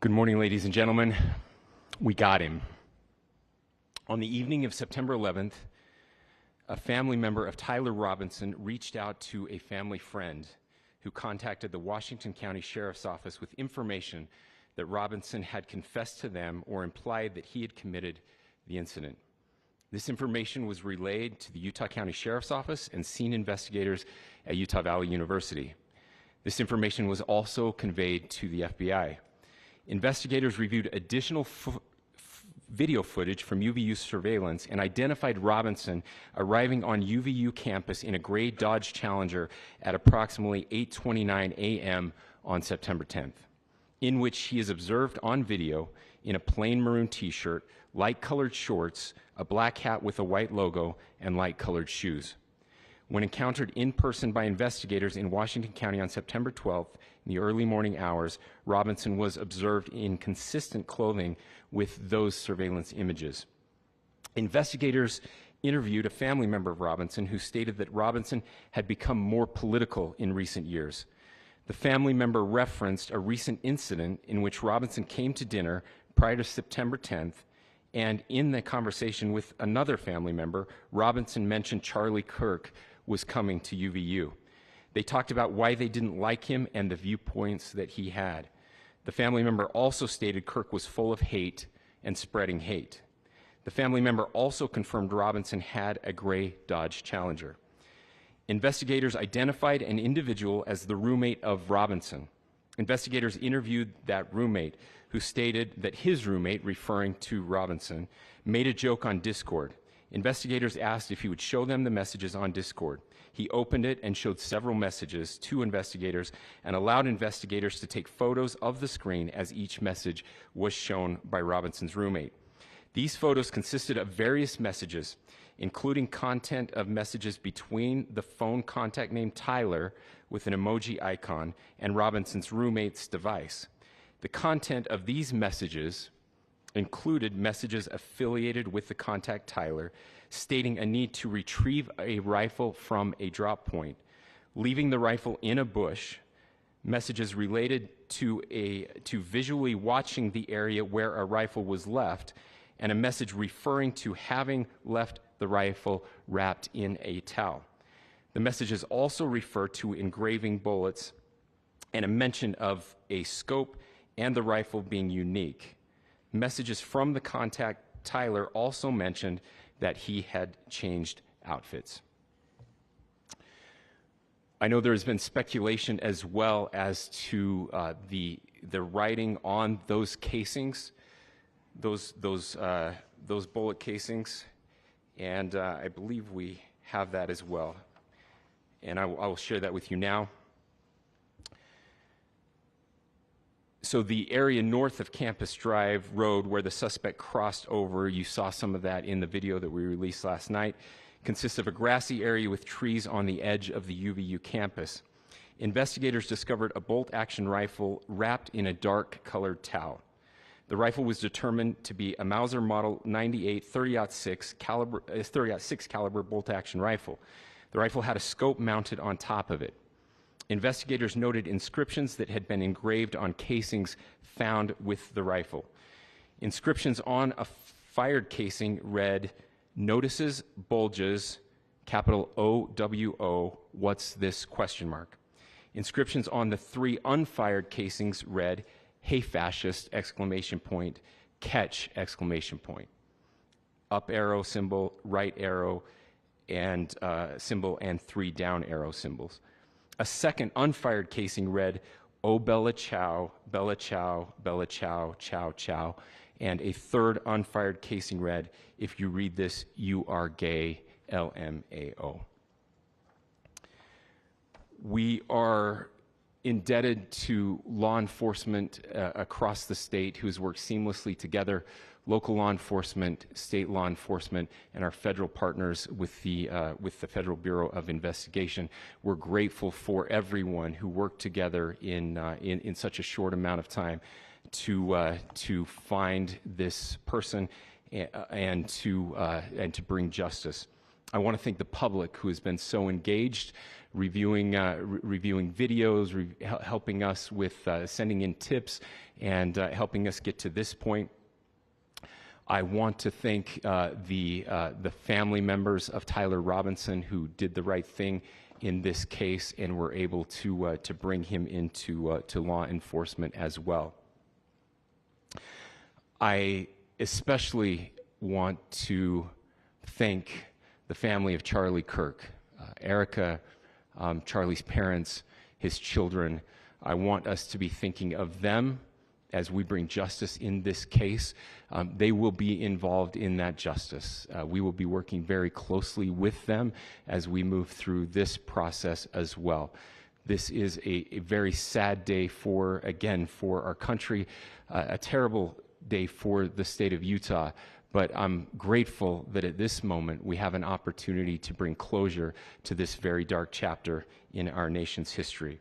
Good morning, ladies and gentlemen. We got him. On the evening of September 11th, a family member of Tyler Robinson reached out to a family friend who contacted the Washington County Sheriff's Office with information that Robinson had confessed to them or implied that he had committed the incident. This information was relayed to the Utah County Sheriff's Office and scene investigators at Utah Valley University. This information was also conveyed to the FBI. Investigators reviewed additional video footage from UVU surveillance and identified Robinson arriving on UVU campus in a gray Dodge Challenger at approximately 8:29 a.m. on September 10th, in which he is observed on video in a plain maroon t-shirt, light-colored shorts, a black hat with a white logo, and light-colored shoes. When encountered in person by investigators in Washington County on September 12th, in the early morning hours, Robinson was observed in consistent clothing with those surveillance images. Investigators interviewed a family member of Robinson who stated that Robinson had become more political in recent years. The family member referenced a recent incident in which Robinson came to dinner prior to September 10th, and in the conversation with another family member, Robinson mentioned Charlie Kirk was coming to UVU. They talked about why they didn't like him and the viewpoints that he had. The family member also stated Kirk was full of hate and spreading hate. The family member also confirmed Robinson had a gray Dodge Challenger. Investigators identified an individual as the roommate of Robinson. Investigators interviewed that roommate, who stated that his roommate, referring to Robinson, made a joke on Discord. Investigators asked if he would show them the messages on Discord. He opened it and showed several messages to investigators and allowed investigators to take photos of the screen as each message was shown by Robinson's roommate. These photos consisted of various messages, including content of messages between the phone contact named Tyler with an emoji icon and Robinson's roommate's device. The content of these messages included messages affiliated with the contact Tyler, stating a need to retrieve a rifle from a drop point, leaving the rifle in a bush, messages related to visually watching the area where a rifle was left, and a message referring to having left the rifle wrapped in a towel. The messages also refer to engraving bullets and a mention of a scope and the rifle being unique. Messages from the contact Tyler also mentioned that he had changed outfits. I know there has been speculation as well as to the writing on those casings, those bullet casings, and I believe we have that as well. And I will share that with you now. So the area north of Campus Drive Road where the suspect crossed over, you saw some of that in the video that we released last night, consists of a grassy area with trees on the edge of the UVU campus. Investigators discovered a bolt-action rifle wrapped in a dark-colored towel. The rifle was determined to be a Mauser Model 98 30-06 caliber bolt-action rifle. The rifle had a scope mounted on top of it. Investigators noted inscriptions that had been engraved on casings found with the rifle. Inscriptions on a fired casing read, "Notices, bulges, capital OWO, what's this?" ? Inscriptions on the 3 unfired casings read, "Hey fascist!" ! Catch! ! Up arrow symbol, right arrow, and symbol, and 3 down arrow symbols. A second unfired casing read, "Oh Bella Chow, Bella Chow, Bella Chow, Chow Chow," and a third unfired casing read, "If you read this, you are gay, LMAO." We are indebted to law enforcement across the state who has worked seamlessly together, local law enforcement, state law enforcement, and our federal partners with the Federal Bureau of Investigation. We're grateful for everyone who worked together in such a short amount of time to find this person and to bring justice. I want to thank the public who has been so engaged, reviewing videos, helping us with sending in tips, and helping us get to this point. I want to thank the family members of Tyler Robinson who did the right thing in this case and were able to bring him into to law enforcement as well. I especially want to thank the family of Charlie Kirk, Erica, Charlie's parents, his children. I want us to be thinking of them as we bring justice in this case. They will be involved in that justice. We will be working very closely with them as we move through this process as well. This is a very sad day for our country, a terrible day for the state of Utah. But I'm grateful that at this moment we have an opportunity to bring closure to this very dark chapter in our nation's history.